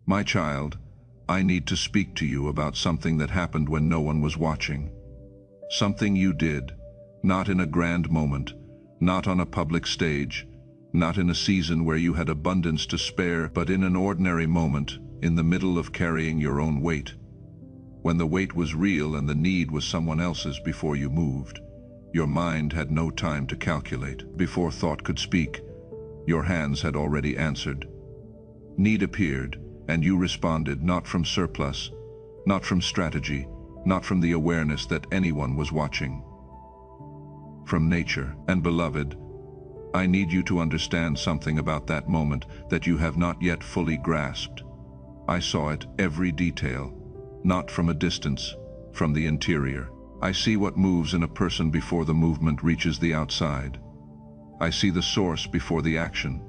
My child, I need to speak to you about something that happened when no one was watching. Something you did, not in a grand moment, not on a public stage, not in a season where you had abundance to spare, but in an ordinary moment, in the middle of carrying your own weight. When the weight was real and the need was someone else's before you moved, your mind had no time to calculate. Before thought could speak, your hands had already answered. Need appeared, and you responded, not from surplus, not from strategy, not from the awareness that anyone was watching. From nature. And beloved, I need you to understand something about that moment that you have not yet fully grasped. I saw it, every detail, not from a distance, from the interior. I see what moves in a person before the movement reaches the outside. I see the source before the action,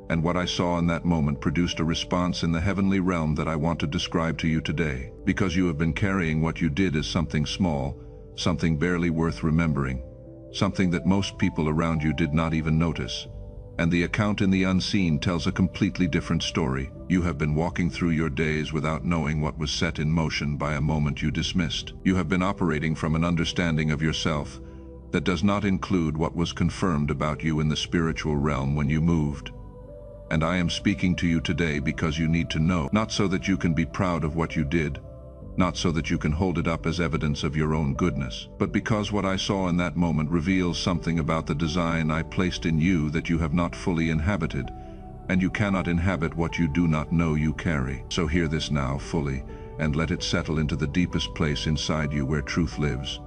and what I saw in that moment produced a response in the heavenly realm that I want to describe to you today, because you have been carrying what you did as something small, something barely worth remembering, something that most people around you did not even notice. And the account in the unseen tells a completely different story. You have been walking through your days without knowing what was set in motion by a moment you dismissed. You have been operating from an understanding of yourself that does not include what was confirmed about you in the spiritual realm when you moved. And I am speaking to you today because you need to know, not so that you can be proud of what you did, not so that you can hold it up as evidence of your own goodness, but because what I saw in that moment reveals something about the design I placed in you that you have not fully inhabited, and you cannot inhabit what you do not know you carry. So hear this now fully, and let it settle into the deepest place inside you where truth lives.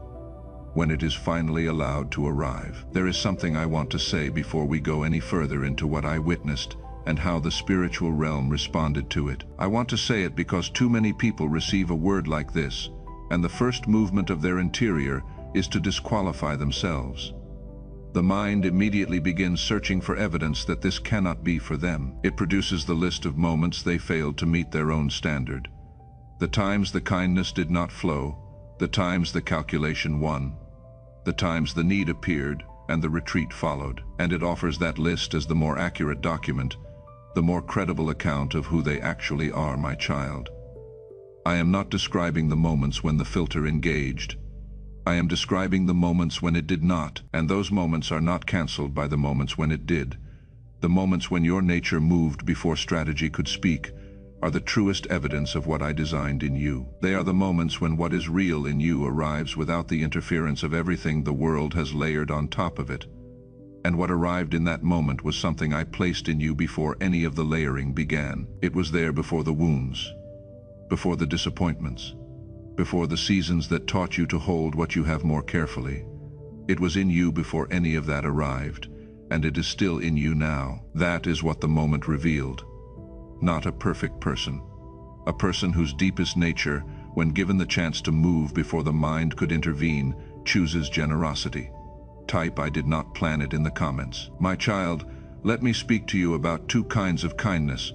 When it is finally allowed to arrive, there is something I want to say before we go any further into what I witnessed and how the spiritual realm responded to it. I want to say it because too many people receive a word like this, and the first movement of their interior is to disqualify themselves. The mind immediately begins searching for evidence that this cannot be for them. It produces the list of moments they failed to meet their own standard. The times the kindness did not flow, the times the calculation won, the times the need appeared and the retreat followed. And it offers that list as the more accurate document, the more credible account of who they actually are, my child. I am not describing the moments when the filter engaged. I am describing the moments when it did not, and those moments are not cancelled by the moments when it did. The moments when your nature moved before strategy could speak are the truest evidence of what I designed in you. They are the moments when what is real in you arrives without the interference of everything the world has layered on top of it. And what arrived in that moment was something I placed in you before any of the layering began. It was there before the wounds, before the disappointments, before the seasons that taught you to hold what you have more carefully. It was in you before any of that arrived, and it is still in you now. That is what the moment revealed. Not a perfect person. A person whose deepest nature, when given the chance to move before the mind could intervene, chooses generosity. Type, I did not plan it in the comments. My child, let me speak to you about two kinds of kindness,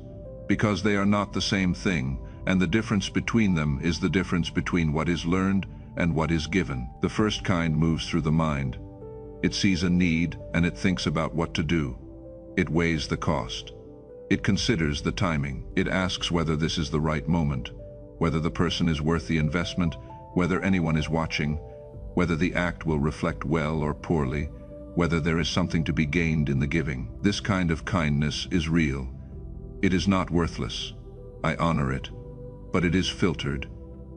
because they are not the same thing, and the difference between them is the difference between what is learned and what is given. The first kind moves through the mind. It sees a need and it thinks about what to do. It weighs the cost. It considers the timing. It asks whether this is the right moment, whether the person is worth the investment, whether anyone is watching, whether the act will reflect well or poorly, whether there is something to be gained in the giving. This kind of kindness is real. It is not worthless. I honor it. But it is filtered.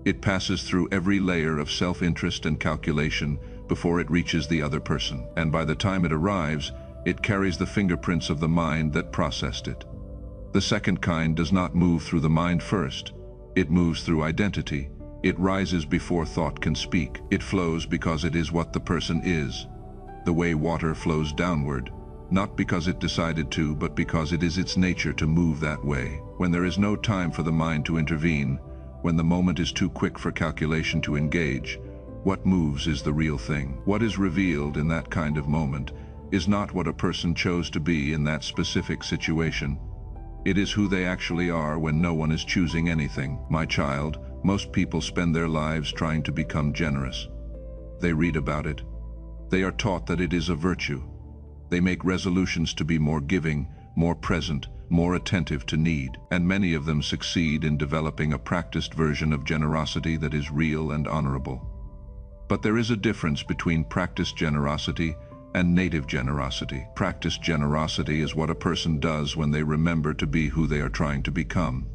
It passes through every layer of self-interest and calculation before it reaches the other person. And by the time it arrives, it carries the fingerprints of the mind that processed it. The second kind does not move through the mind first. It moves through identity. It rises before thought can speak. It flows because it is what the person is. The way water flows downward, not because it decided to, but because it is its nature to move that way. When there is no time for the mind to intervene, when the moment is too quick for calculation to engage, what moves is the real thing. What is revealed in that kind of moment is not what a person chose to be in that specific situation. It is who they actually are when no one is choosing anything. My child, most people spend their lives trying to become generous. They read about it. They are taught that it is a virtue. They make resolutions to be more giving, more present, more attentive to need, and many of them succeed in developing a practiced version of generosity that is real and honorable. But there is a difference between practiced generosity and native generosity. Practiced generosity is what a person does when they remember to be who they are trying to become.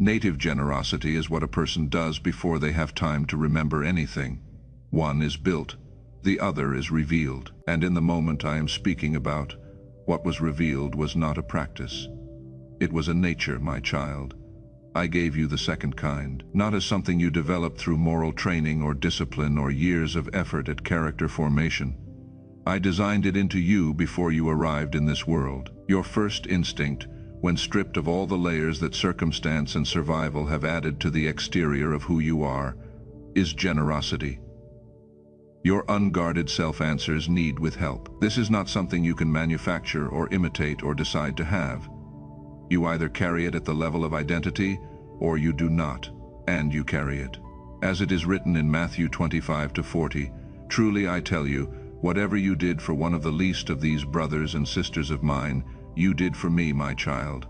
Native generosity is what a person does before they have time to remember anything. One is built, the other is revealed. And in the moment I am speaking about, what was revealed was not a practice. It was a nature, my child. I gave you the second kind, not as something you developed through moral training or discipline or years of effort at character formation. I designed it into you before you arrived in this world. Your first instinct, when stripped of all the layers that circumstance and survival have added to the exterior of who you are, is generosity. Your unguarded self answers need with help. This is not something you can manufacture or imitate or decide to have. You either carry it at the level of identity, or you do not, and you carry it. As it is written in Matthew 25-40, "Truly I tell you, whatever you did for one of the least of these brothers and sisters of mine, you did for me, my child."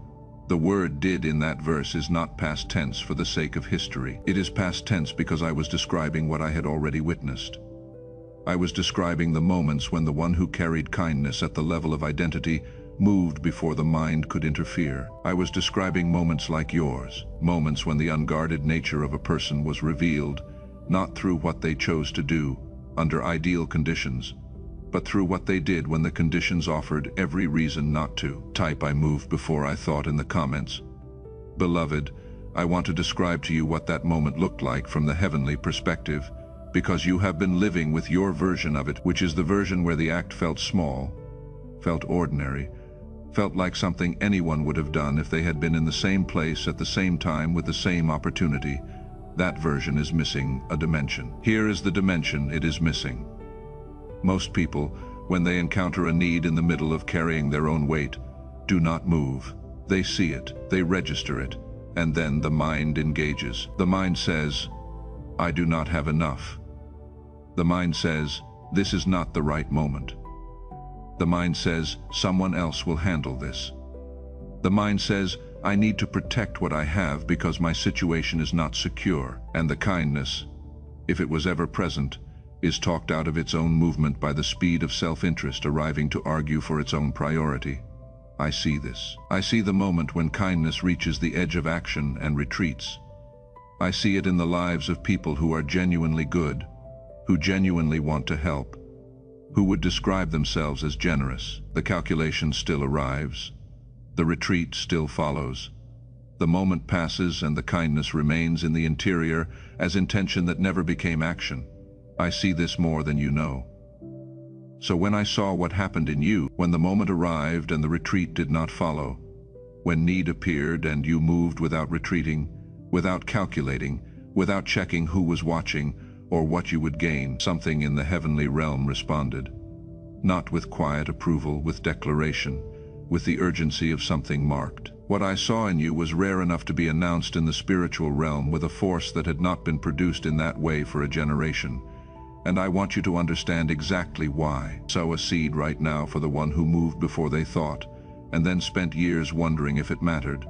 The word "did" in that verse is not past tense for the sake of history. It is past tense because I was describing what I had already witnessed. I was describing the moments when the one who carried kindness at the level of identity moved before the mind could interfere. I was describing moments like yours, moments when the unguarded nature of a person was revealed, not through what they chose to do, under ideal conditions, but through what they did when the conditions offered every reason not to. Type "I moved before I thought" in the comments. Beloved, I want to describe to you what that moment looked like from the heavenly perspective, because you have been living with your version of it, which is the version where the act felt small, felt ordinary, felt like something anyone would have done if they had been in the same place at the same time with the same opportunity. That version is missing a dimension. Here is the dimension it is missing. Most people, when they encounter a need in the middle of carrying their own weight, do not move. They see it, they register it, and then the mind engages. The mind says, "I do not have enough." The mind says, "This is not the right moment." The mind says, "Someone else will handle this." The mind says, "I need to protect what I have because my situation is not secure." And the kindness, if it was ever present, is talked out of its own movement by the speed of self-interest arriving to argue for its own priority. I see this. I see the moment when kindness reaches the edge of action and retreats. I see it in the lives of people who are genuinely good, who genuinely want to help, who would describe themselves as generous. The calculation still arrives. The retreat still follows. The moment passes and the kindness remains in the interior as intention that never became action. I see this more than you know. So when I saw what happened in you, when the moment arrived and the retreat did not follow, when need appeared and you moved without retreating, without calculating, without checking who was watching or what you would gain, something in the heavenly realm responded. Not with quiet approval, with declaration, with the urgency of something marked. What I saw in you was rare enough to be announced in the spiritual realm with a force that had not been produced in that way for a generation. And I want you to understand exactly why. Sow a seed right now for the one who moved before they thought, and then spent years wondering if it mattered.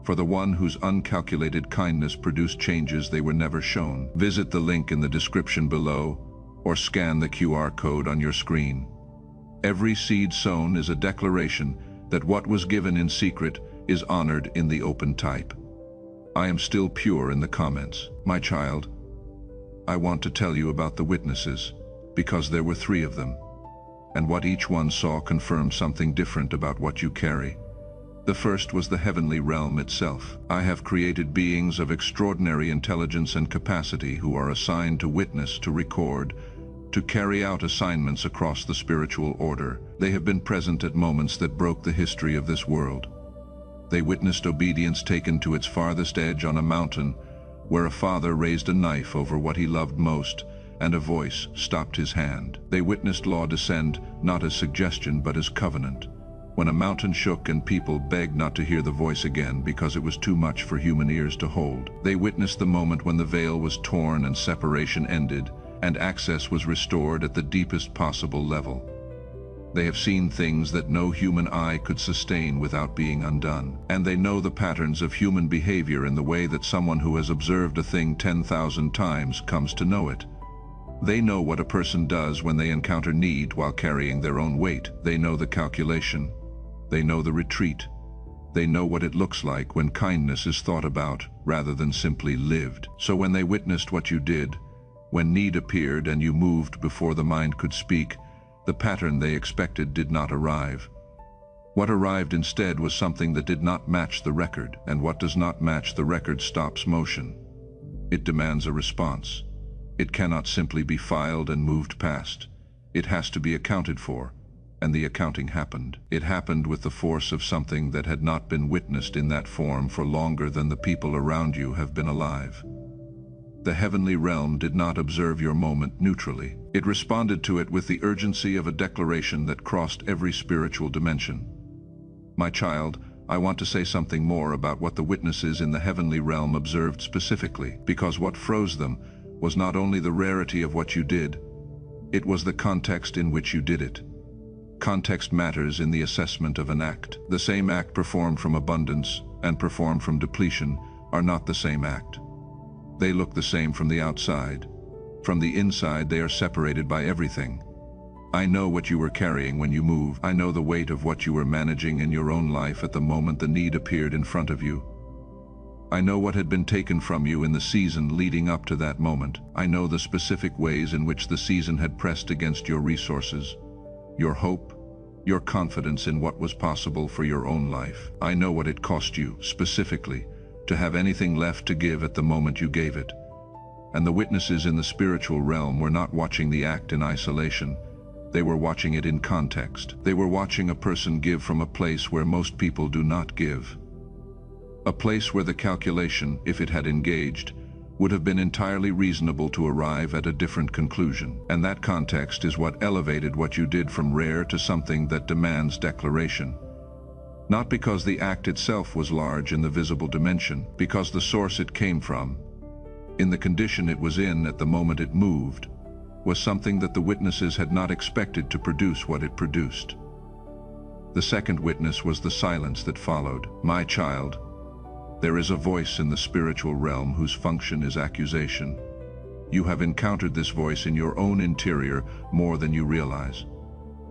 For the one whose uncalculated kindness produced changes they were never shown. Visit the link in the description below, or scan the QR code on your screen. Every seed sown is a declaration that what was given in secret is honored in the open type. I am still pure in the comments. My child, I want to tell you about the witnesses, because there were 3 of them, and what each one saw confirmed something different about what you carry. The first was the heavenly realm itself. I have created beings of extraordinary intelligence and capacity who are assigned to witness, to record, to carry out assignments across the spiritual order. They have been present at moments that broke the history of this world. They witnessed obedience taken to its farthest edge on a mountain, where a father raised a knife over what he loved most, and a voice stopped his hand. They witnessed law descend not as suggestion but as covenant, when a mountain shook and people begged not to hear the voice again because it was too much for human ears to hold. They witnessed the moment when the veil was torn and separation ended, and access was restored at the deepest possible level. They have seen things that no human eye could sustain without being undone. And they know the patterns of human behavior in the way that someone who has observed a thing 10,000 times comes to know it. They know what a person does when they encounter need while carrying their own weight. They know the calculation. They know the retreat. They know what it looks like when kindness is thought about rather than simply lived. So when they witnessed what you did, when need appeared and you moved before the mind could speak, the pattern they expected did not arrive. What arrived instead was something that did not match the record, and what does not match the record stops motion. It demands a response. It cannot simply be filed and moved past. It has to be accounted for, and the accounting happened. It happened with the force of something that had not been witnessed in that form for longer than the people around you have been alive. The heavenly realm did not observe your moment neutrally. It responded to it with the urgency of a declaration that crossed every spiritual dimension. My child, I want to say something more about what the witnesses in the heavenly realm observed specifically, because what froze them was not only the rarity of what you did, it was the context in which you did it. Context matters in the assessment of an act. The same act performed from abundance and performed from depletion are not the same act. They look the same from the outside. From the inside, they are separated by everything. I know what you were carrying when you moved. I know the weight of what you were managing in your own life at the moment the need appeared in front of you. I know what had been taken from you in the season leading up to that moment. I know the specific ways in which the season had pressed against your resources, your hope, your confidence in what was possible for your own life. I know what it cost you, specifically, to have anything left to give at the moment you gave it. And the witnesses in the spiritual realm were not watching the act in isolation. They were watching it in context. They were watching a person give from a place where most people do not give. A place where the calculation, if it had engaged, would have been entirely reasonable to arrive at a different conclusion. And that context is what elevated what you did from rare to something that demands declaration. Not because the act itself was large in the visible dimension, because the source it came from, in the condition it was in at the moment it moved, was something that the witnesses had not expected to produce what it produced. The second witness was the silence that followed. My child, there is a voice in the spiritual realm whose function is accusation. You have encountered this voice in your own interior more than you realize.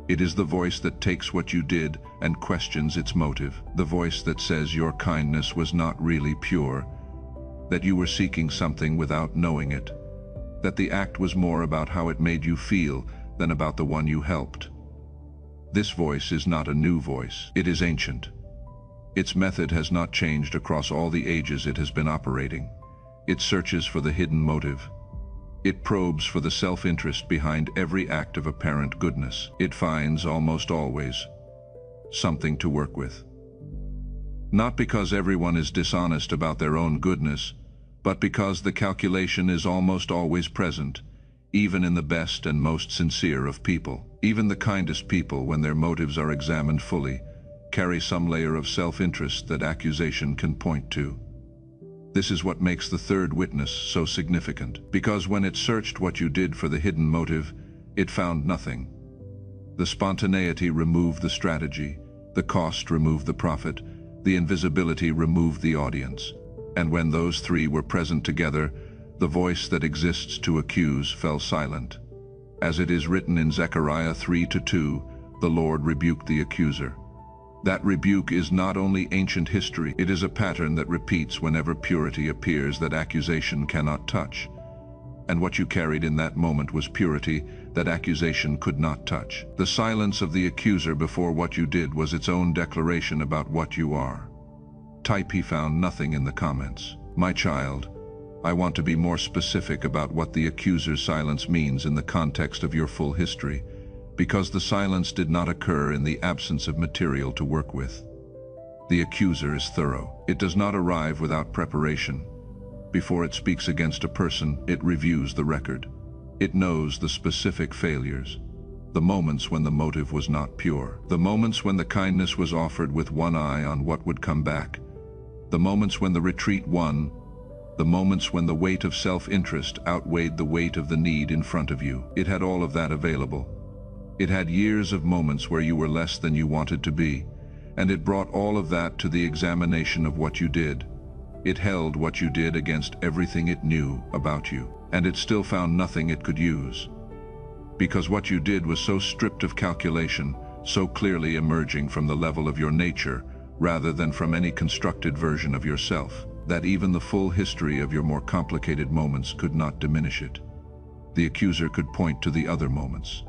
It is the voice that takes what you did and questions its motive. The voice that says your kindness was not really pure, that you were seeking something without knowing it, that the act was more about how it made you feel than about the one you helped. This voice is not a new voice. It is ancient. Its method has not changed across all the ages it has been operating. It searches for the hidden motive. It probes for the self-interest behind every act of apparent goodness. It finds, almost always, something to work with. Not because everyone is dishonest about their own goodness, but because the calculation is almost always present, even in the best and most sincere of people. Even the kindest people, when their motives are examined fully, carry some layer of self-interest that accusation can point to. This is what makes the third witness so significant, because when it searched what you did for the hidden motive, it found nothing. The spontaneity removed the strategy, the cost removed the profit, the invisibility removed the audience. And when those three were present together, the voice that exists to accuse fell silent. As it is written in Zechariah 3:2, the Lord rebuked the accuser. That rebuke is not only ancient history, it is a pattern that repeats whenever purity appears that accusation cannot touch. And what you carried in that moment was purity that accusation could not touch. The silence of the accuser before what you did was its own declaration about what you are. Type he found nothing in the comments. My child, I want to be more specific about what the accuser's silence means in the context of your full history, because the silence did not occur in the absence of material to work with. The accuser is thorough. It does not arrive without preparation. Before it speaks against a person, it reviews the record. It knows the specific failures, the moments when the motive was not pure, the moments when the kindness was offered with one eye on what would come back, the moments when the retreat won, the moments when the weight of self-interest outweighed the weight of the need in front of you. It had all of that available. It had years of moments where you were less than you wanted to be, and it brought all of that to the examination of what you did. It held what you did against everything it knew about you, and it still found nothing it could use. Because what you did was so stripped of calculation, so clearly emerging from the level of your nature, rather than from any constructed version of yourself, that even the full history of your more complicated moments could not diminish it. The accuser could point to the other moments,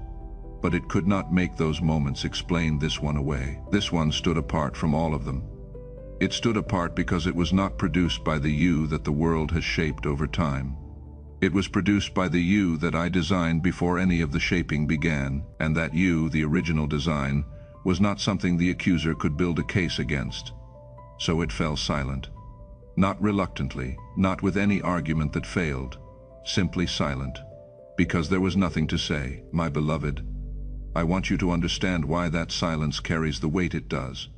but it could not make those moments explain this one away. This one stood apart from all of them. It stood apart because it was not produced by the you that the world has shaped over time. It was produced by the you that I designed before any of the shaping began, and that you, the original design, was not something the accuser could build a case against. So it fell silent. Not reluctantly, not with any argument that failed, simply silent, because there was nothing to say. My beloved, I want you to understand why that silence carries the weight it does.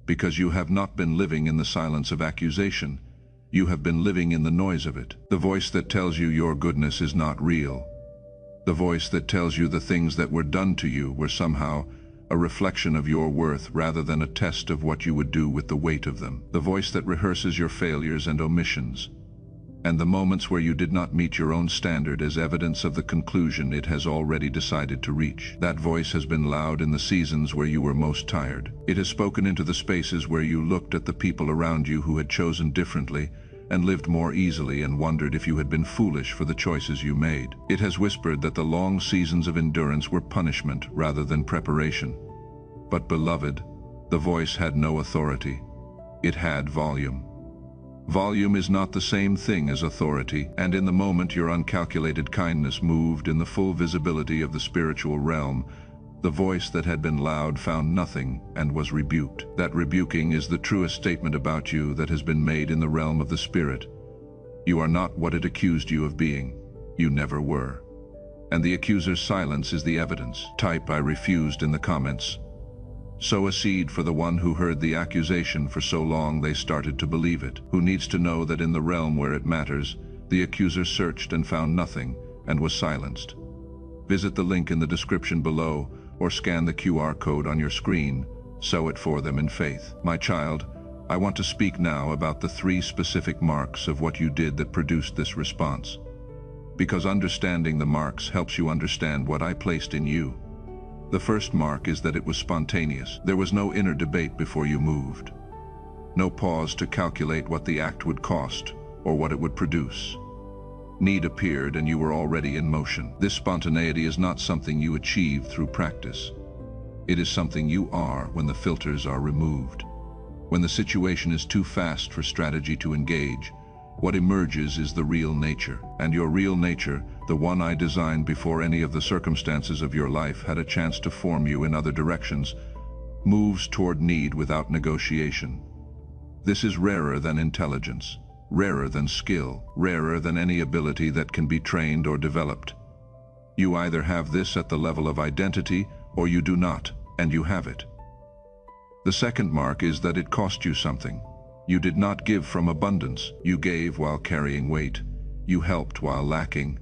Because you have not been living in the silence of accusation. You have been living in the noise of it. The voice that tells you your goodness is not real. The voice that tells you the things that were done to you were somehow a reflection of your worth rather than a test of what you would do with the weight of them. The voice that rehearses your failures and omissions, and the moments where you did not meet your own standard as evidence of the conclusion it has already decided to reach. That voice has been loud in the seasons where you were most tired. It has spoken into the spaces where you looked at the people around you who had chosen differently and lived more easily and wondered if you had been foolish for the choices you made. It has whispered that the long seasons of endurance were punishment rather than preparation. But beloved, the voice had no authority. It had volume. Volume is not the same thing as authority, and in the moment your uncalculated kindness moved in the full visibility of the spiritual realm, the voice that had been loud found nothing and was rebuked. That rebuking is the truest statement about you that has been made in the realm of the spirit. You are not what it accused you of being. You never were. And the accuser's silence is the evidence. Type "I refused" in the comments. Sow a seed for the one who heard the accusation for so long they started to believe it, who needs to know that in the realm where it matters, the accuser searched and found nothing and was silenced. Visit the link in the description below or scan the QR code on your screen. Sow it for them in faith. My child, I want to speak now about the 3 specific marks of what you did that produced this response. Because understanding the marks helps you understand what I placed in you. The first mark is that it was spontaneous. There was no inner debate before you moved. No pause to calculate what the act would cost or what it would produce. Need appeared and you were already in motion. This spontaneity is not something you achieve through practice. It is something you are when the filters are removed. When the situation is too fast for strategy to engage, what emerges is the real nature. And your real nature, the one I designed before any of the circumstances of your life had a chance to form you in other directions, moves toward need without negotiation. This is rarer than intelligence, rarer than skill, rarer than any ability that can be trained or developed. You either have this at the level of identity or you do not, and you have it. The second mark is that it cost you something. You did not give from abundance. You gave while carrying weight. You helped while lacking.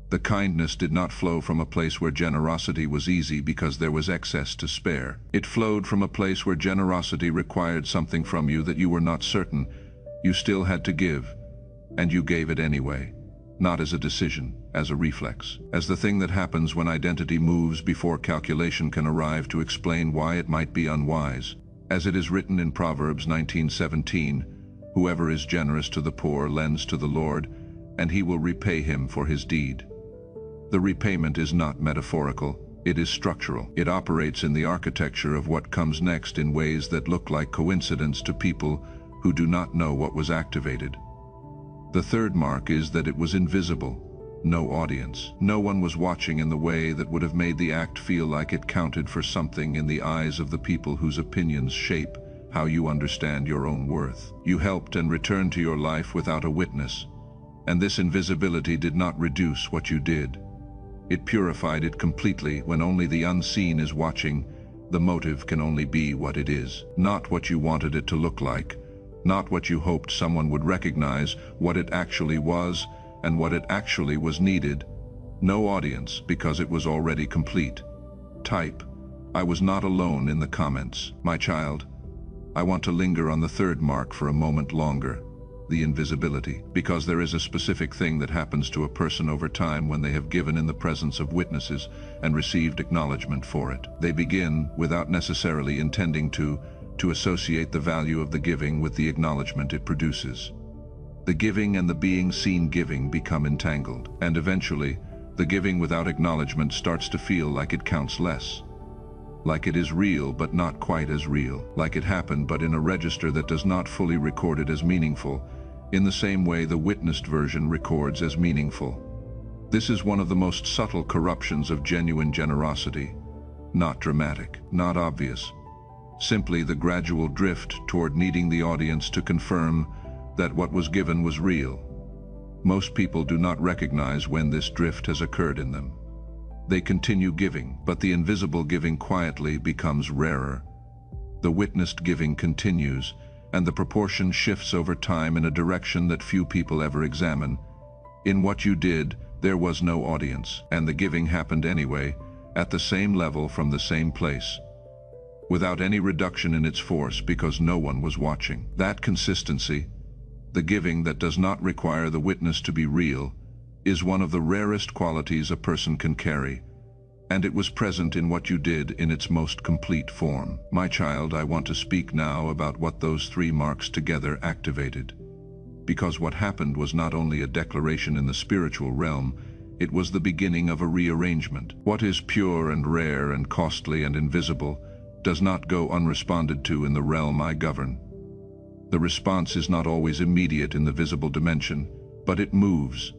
The kindness did not flow from a place where generosity was easy because there was excess to spare. It flowed from a place where generosity required something from you that you were not certain. You still had to give, and you gave it anyway, not as a decision, as a reflex, as the thing that happens when identity moves before calculation can arrive to explain why it might be unwise. As it is written in Proverbs 19:17, whoever is generous to the poor lends to the Lord, and he will repay him for his deed. The repayment is not metaphorical, it is structural. It operates in the architecture of what comes next in ways that look like coincidence to people who do not know what was activated. The third mark is that it was invisible. No audience. No one was watching in the way that would have made the act feel like it counted for something in the eyes of the people whose opinions shape how you understand your own worth. You helped and returned to your life without a witness, and this invisibility did not reduce what you did. It purified it completely. When only the unseen is watching, the motive can only be what it is, not what you wanted it to look like, not what you hoped someone would recognize, what it actually was, and what it actually was needed. No audience, because it was already complete. type, I was not alone in the comments. My child, I want to linger on the third mark for a moment longer, the invisibility, because there is a specific thing that happens to a person over time when they have given in the presence of witnesses and received acknowledgement for it. They begin, without necessarily intending to associate the value of the giving with the acknowledgement it produces. The giving and the being seen giving become entangled, and eventually, the giving without acknowledgement starts to feel like it counts less. Like it is real but not quite as real, like it happened but in a register that does not fully record it as meaningful, in the same way the witnessed version records as meaningful. This is one of the most subtle corruptions of genuine generosity. Not dramatic, not obvious. Simply the gradual drift toward needing the audience to confirm that what was given was real. Most people do not recognize when this drift has occurred in them. They continue giving, but the invisible giving quietly becomes rarer. The witnessed giving continues, and the proportion shifts over time in a direction that few people ever examine. In what you did, there was no audience, and the giving happened anyway, at the same level from the same place, without any reduction in its force because no one was watching. That consistency, the giving that does not require the witness to be real, is one of the rarest qualities a person can carry, and it was present in what you did in its most complete form. My child, I want to speak now about what those three marks together activated. Because what happened was not only a declaration in the spiritual realm, it was the beginning of a rearrangement. What is pure and rare and costly and invisible does not go unresponded to in the realm I govern. The response is not always immediate in the visible dimension, but it moves.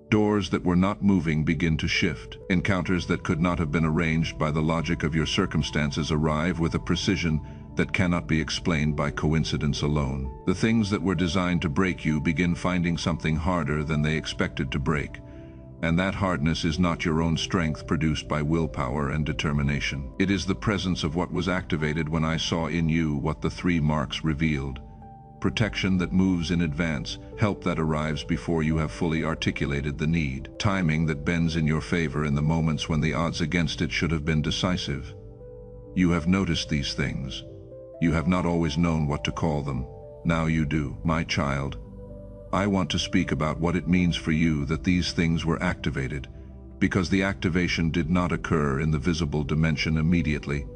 Doors that were not moving begin to shift. Encounters that could not have been arranged by the logic of your circumstances arrive with a precision that cannot be explained by coincidence alone. The things that were designed to break you begin finding something harder than they expected to break. And that hardness is not your own strength produced by willpower and determination. It is the presence of what was activated when I saw in you what the three marks revealed. Protection that moves in advance, help that arrives before you have fully articulated the need, timing that bends in your favor in the moments when the odds against it should have been decisive. You have noticed these things. You have not always known what to call them. Now you do. My child, I want to speak about what it means for you that these things were activated, because the activation did not occur in the visible dimension immediately.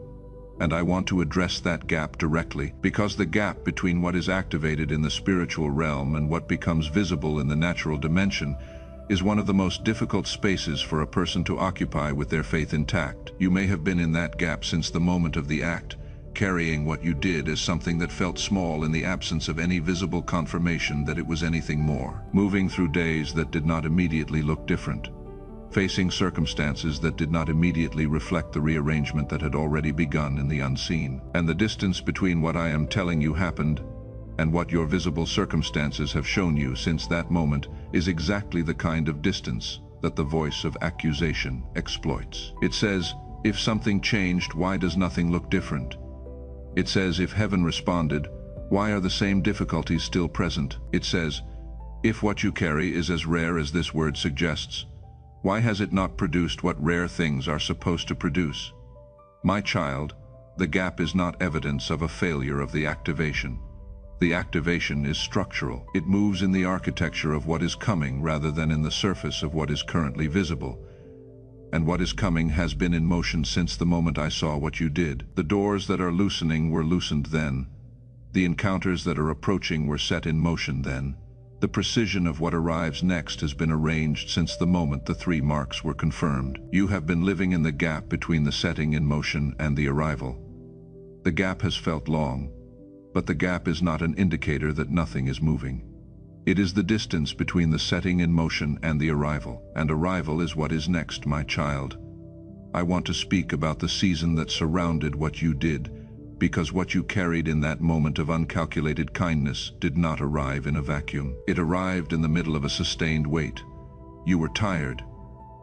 And I want to address that gap directly, because the gap between what is activated in the spiritual realm and what becomes visible in the natural dimension is one of the most difficult spaces for a person to occupy with their faith intact. You may have been in that gap since the moment of the act, carrying what you did as something that felt small in the absence of any visible confirmation that it was anything more. Moving through days that did not immediately look different. Facing circumstances that did not immediately reflect the rearrangement that had already begun in the unseen. And the distance between what I am telling you happened and what your visible circumstances have shown you since that moment is exactly the kind of distance that the voice of accusation exploits. It says, if something changed, why does nothing look different? It says, if heaven responded, why are the same difficulties still present? It says, if what you carry is as rare as this word suggests, why has it not produced what rare things are supposed to produce? My child, the gap is not evidence of a failure of the activation. The activation is structural. It moves in the architecture of what is coming rather than in the surface of what is currently visible. And what is coming has been in motion since the moment I saw what you did. The doors that are loosening were loosened then. The encounters that are approaching were set in motion then. The precision of what arrives next has been arranged since the moment the three marks were confirmed. You have been living in the gap between the setting in motion and the arrival. The gap has felt long, but the gap is not an indicator that nothing is moving. It is the distance between the setting in motion and the arrival, and arrival is what is next, my child. I want to speak about the season that surrounded what you did, because what you carried in that moment of uncalculated kindness did not arrive in a vacuum. It arrived in the middle of a sustained wait. You were tired.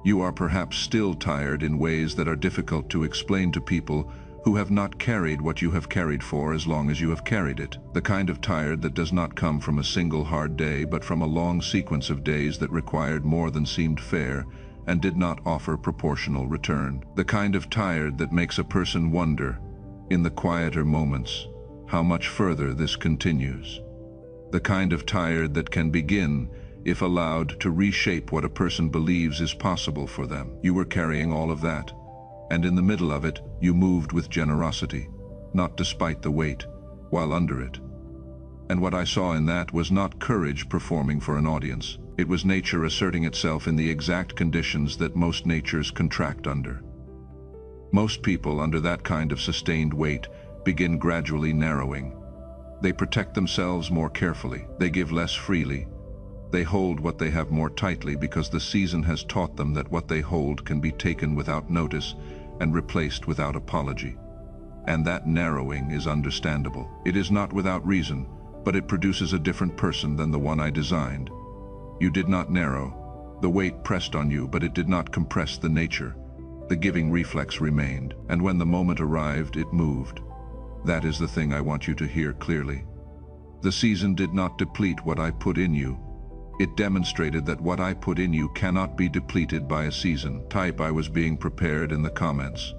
You are perhaps still tired in ways that are difficult to explain to people who have not carried what you have carried for as long as you have carried it. The kind of tired that does not come from a single hard day, but from a long sequence of days that required more than seemed fair and did not offer proportional return. The kind of tired that makes a person wonder, in the quieter moments, how much further this continues. The kind of tired that can begin, if allowed, to reshape what a person believes is possible for them. You were carrying all of that, and in the middle of it, you moved with generosity, not despite the weight, while under it. And what I saw in that was not courage performing for an audience. It was nature asserting itself in the exact conditions that most natures contract under. Most people under that kind of sustained weight begin gradually narrowing. They protect themselves more carefully. They give less freely. They hold what they have more tightly because the season has taught them that what they hold can be taken without notice and replaced without apology. And that narrowing is understandable. It is not without reason, but it produces a different person than the one I designed. You did not narrow. The weight pressed on you, but it did not compress the nature. The giving reflex remained, and when the moment arrived, it moved. That is the thing I want you to hear clearly. The season did not deplete what I put in you. It demonstrated that what I put in you cannot be depleted by a season. Type I was being prepared in the comments.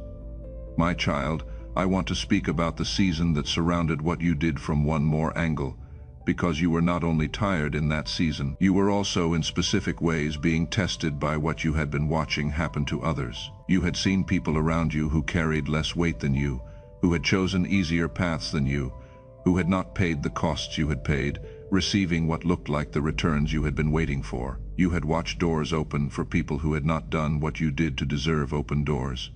My child, I want to speak about the season that surrounded what you did from one more angle, because you were not only tired in that season, you were also in specific ways being tested by what you had been watching happen to others. You had seen people around you who carried less weight than you, who had chosen easier paths than you, who had not paid the costs you had paid, receiving what looked like the returns you had been waiting for. You had watched doors open for people who had not done what you did to deserve open doors.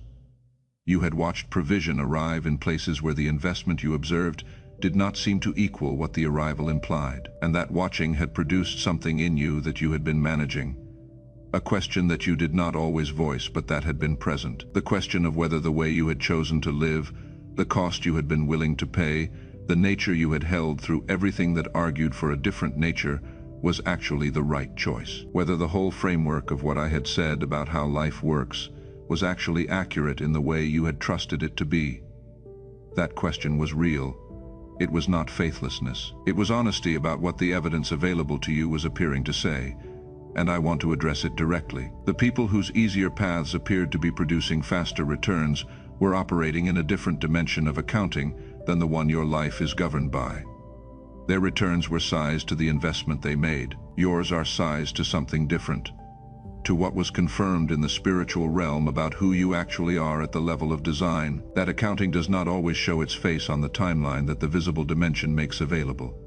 You had watched provision arrive in places where the investment you observed did not seem to equal what the arrival implied, and that watching had produced something in you that you had been managing. A question that you did not always voice, but that had been present. The question of whether the way you had chosen to live, the cost you had been willing to pay, the nature you had held through everything that argued for a different nature, was actually the right choice. Whether the whole framework of what I had said about how life works was actually accurate in the way you had trusted it to be. That question was real. It was not faithlessness. It was honesty about what the evidence available to you was appearing to say, and I want to address it directly. The people whose easier paths appeared to be producing faster returns were operating in a different dimension of accounting than the one your life is governed by. Their returns were sized to the investment they made. Yours are sized to something different, to what was confirmed in the spiritual realm about who you actually are at the level of design. That accounting does not always show its face on the timeline that the visible dimension makes available,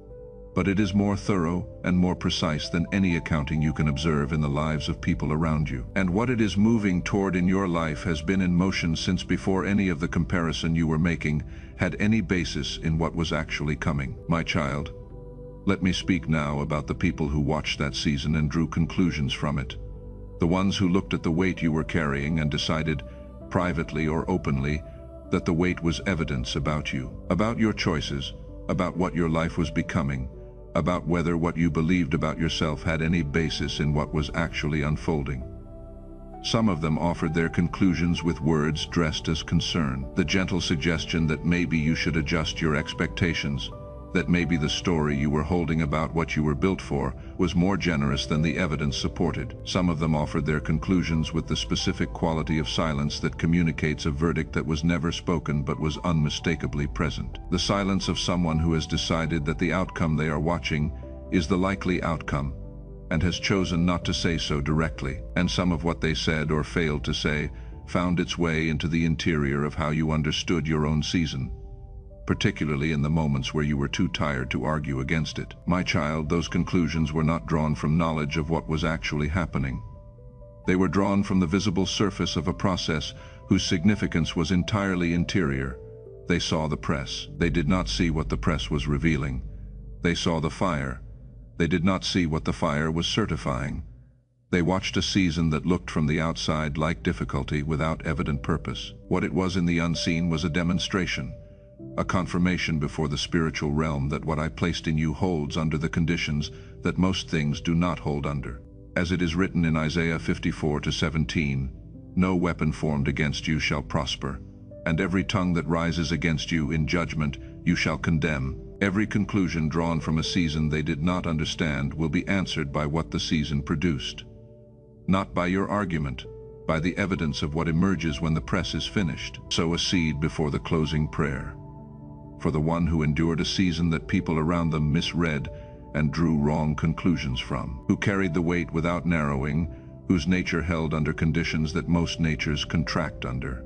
but it is more thorough and more precise than any accounting you can observe in the lives of people around you. And what it is moving toward in your life has been in motion since before any of the comparison you were making had any basis in what was actually coming. My child, let me speak now about the people who watched that season and drew conclusions from it. The ones who looked at the weight you were carrying and decided, privately or openly, that the weight was evidence about you, about your choices, about what your life was becoming, about whether what you believed about yourself had any basis in what was actually unfolding. Some of them offered their conclusions with words dressed as concern, the gentle suggestion that maybe you should adjust your expectations, that maybe the story you were holding about what you were built for was more generous than the evidence supported. Some of them offered their conclusions with the specific quality of silence that communicates a verdict that was never spoken but was unmistakably present. The silence of someone who has decided that the outcome they are watching is the likely outcome and has chosen not to say so directly. And some of what they said or failed to say found its way into the interior of how you understood your own season, particularly in the moments where you were too tired to argue against it. My child, those conclusions were not drawn from knowledge of what was actually happening. They were drawn from the visible surface of a process whose significance was entirely interior. They saw the press. They did not see what the press was revealing. They saw the fire. They did not see what the fire was certifying. They watched a season that looked from the outside like difficulty without evident purpose. What it was in the unseen was a demonstration, a confirmation before the spiritual realm that what I placed in you holds under the conditions that most things do not hold under. As it is written in Isaiah 54:17, "No weapon formed against you shall prosper, and every tongue that rises against you in judgment you shall condemn." Every conclusion drawn from a season they did not understand will be answered by what the season produced. Not by your argument, by the evidence of what emerges when the press is finished. Sow a seed before the closing prayer. For the one who endured a season that people around them misread and drew wrong conclusions from, who carried the weight without narrowing, whose nature held under conditions that most natures contract under.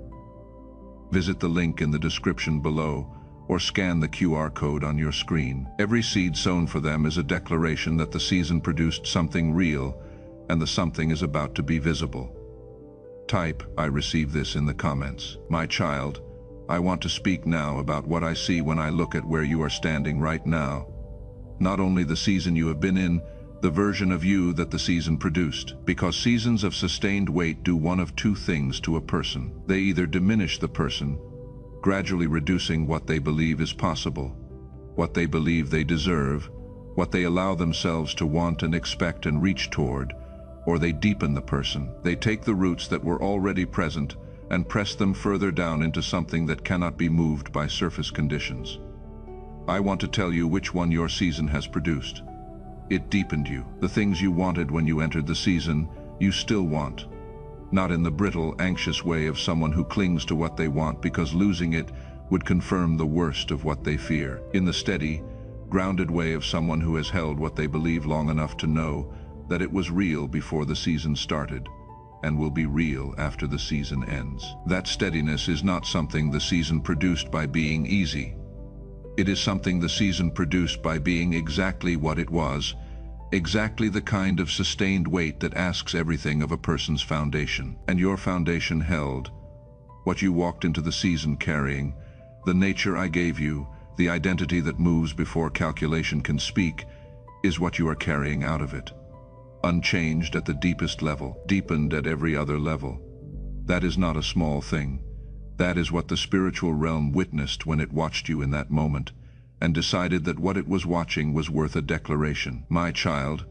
Visit the link in the description below or scan the QR code on your screen. Every seed sown for them is a declaration that the season produced something real and the something is about to be visible. Type, "I receive this" in the comments. My child, I want to speak now about what I see when I look at where you are standing right now. Not only the season you have been in, the version of you that the season produced. Because seasons of sustained weight do one of two things to a person. They either diminish the person, gradually reducing what they believe is possible, what they believe they deserve, what they allow themselves to want and expect and reach toward, or they deepen the person. They take the roots that were already present and press them further down into something that cannot be moved by surface conditions. I want to tell you which one your season has produced. It deepened you. The things you wanted when you entered the season, you still want. Not in the brittle, anxious way of someone who clings to what they want because losing it would confirm the worst of what they fear. In the steady, grounded way of someone who has held what they believe long enough to know that it was real before the season started and will be real after the season ends. That steadiness is not something the season produced by being easy. It is something the season produced by being exactly what it was, exactly the kind of sustained weight that asks everything of a person's foundation. And your foundation held what you walked into the season carrying, the nature I gave you, the identity that moves before calculation can speak, is what you are carrying out of it. Unchanged at the deepest level, deepened at every other level. That is not a small thing. That is what the spiritual realm witnessed when it watched you in that moment, and decided that what it was watching was worth a declaration. My child,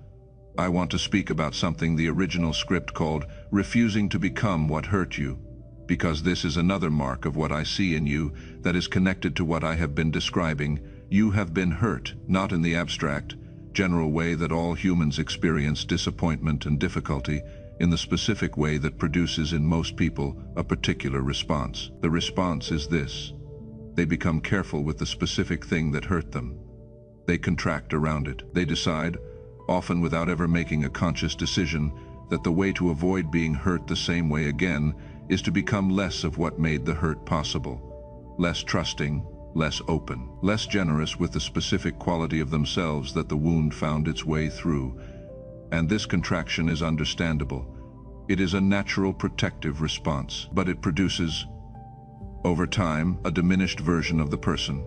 I want to speak about something the original script called refusing to become what hurt you, because this is another mark of what I see in you that is connected to what I have been describing. You have been hurt, not in the abstract, general way that all humans experience disappointment and difficulty, in the specific way that produces in most people a particular response. The response is this: they become careful with the specific thing that hurt them. They contract around it. They decide, often without ever making a conscious decision, that the way to avoid being hurt the same way again is to become less of what made the hurt possible, less trusting, less open, less generous with the specific quality of themselves that the wound found its way through. And this contraction is understandable. It is a natural protective response, but it produces, over time, a diminished version of the person.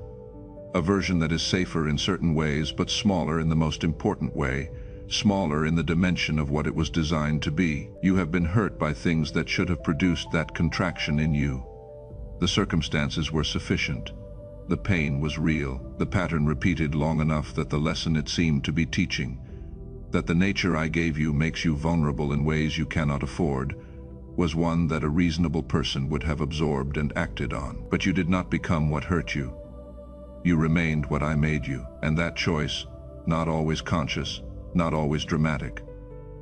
A version that is safer in certain ways, but smaller in the most important way, smaller in the dimension of what it was designed to be. You have been hurt by things that should have produced that contraction in you. The circumstances were sufficient. The pain was real, the pattern repeated long enough that the lesson it seemed to be teaching, that the nature I gave you makes you vulnerable in ways you cannot afford, was one that a reasonable person would have absorbed and acted on. But you did not become what hurt you. You remained what I made you, and that choice, not always conscious, not always dramatic,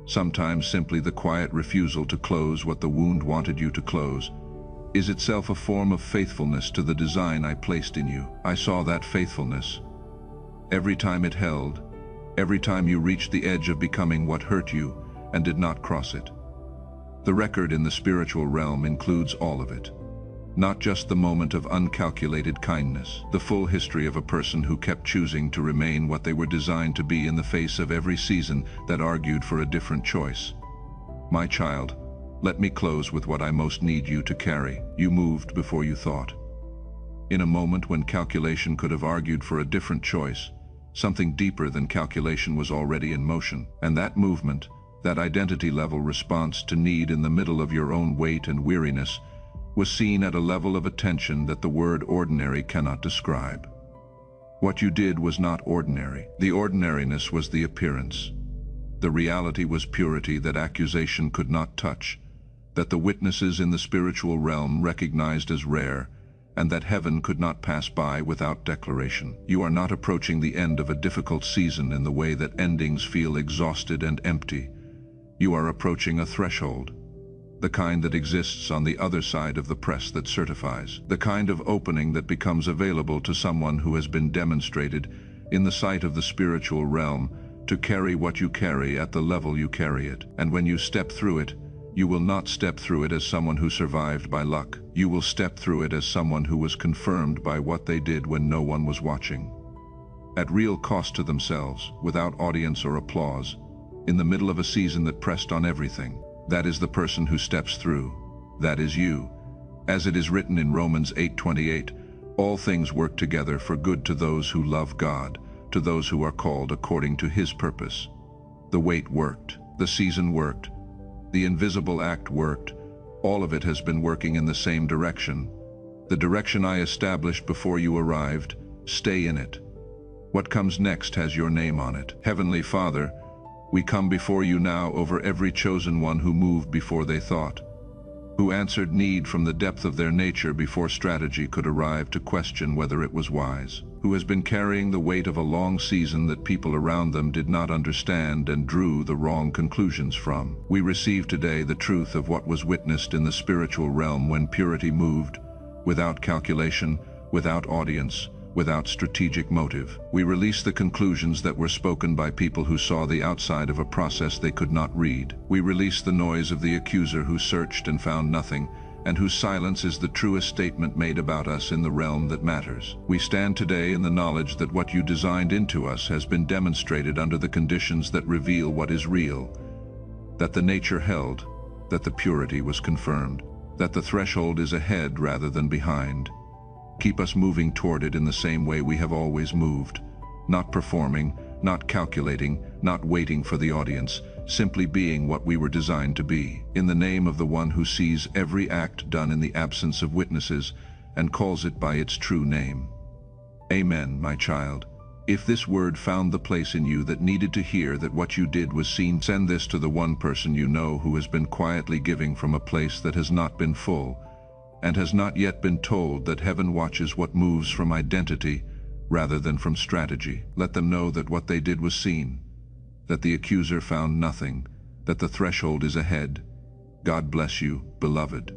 sometimes simply the quiet refusal to close what the wound wanted you to close, is itself a form of faithfulness to the design I placed in you. I saw that faithfulness. Every time it held, every time you reached the edge of becoming what hurt you and did not cross it. The record in the spiritual realm includes all of it. Not just the moment of uncalculated kindness, the full history of a person who kept choosing to remain what they were designed to be in the face of every season that argued for a different choice. My child, let me close with what I most need you to carry. You moved before you thought. In a moment when calculation could have argued for a different choice, something deeper than calculation was already in motion. And that movement, that identity-level response to need in the middle of your own weight and weariness, was seen at a level of attention that the word ordinary cannot describe. What you did was not ordinary. The ordinariness was the appearance. The reality was purity that accusation could not touch, that the witnesses in the spiritual realm recognized as rare, and that heaven could not pass by without declaration. You are not approaching the end of a difficult season in the way that endings feel exhausted and empty. You are approaching a threshold. the kind that exists on the other side of the press that certifies, the kind of opening that becomes available to someone who has been demonstrated in the sight of the spiritual realm to carry what you carry at the level you carry it. And when you step through it, you will not step through it as someone who survived by luck. You will step through it as someone who was confirmed by what they did when no one was watching. At real cost to themselves, without audience or applause, in the middle of a season that pressed on everything. That is the person who steps through. That is you. As it is written in Romans 8:28, all things work together for good to those who love God, to those who are called according to His purpose. The wait worked. The season worked. The invisible act worked. All of it has been working in the same direction. The direction I established before you arrived. Stay in it. What comes next has your name on it. Heavenly Father, we come before you now over every chosen one who moved before they thought, who answered need from the depth of their nature before strategy could arrive to question whether it was wise, who has been carrying the weight of a long season that people around them did not understand and drew the wrong conclusions from. We receive today the truth of what was witnessed in the spiritual realm when purity moved, without calculation, without audience, without strategic motive. We release the conclusions that were spoken by people who saw the outside of a process they could not read. We release the noise of the accuser who searched and found nothing, and whose silence is the truest statement made about us in the realm that matters. We stand today in the knowledge that what you designed into us has been demonstrated under the conditions that reveal what is real, that the nature held, that the purity was confirmed, that the threshold is ahead rather than behind. Keep us moving toward it in the same way we have always moved, not performing, not calculating, not waiting for the audience, simply being what we were designed to be, in the name of the one who sees every act done in the absence of witnesses and calls it by its true name. Amen, my child. If this word found the place in you that needed to hear that what you did was seen, send this to the one person you know who has been quietly giving from a place that has not been full, and has not yet been told that heaven watches what moves from identity rather than from strategy. Let them know that what they did was seen, that the accuser found nothing, that the threshold is ahead. God bless you, beloved.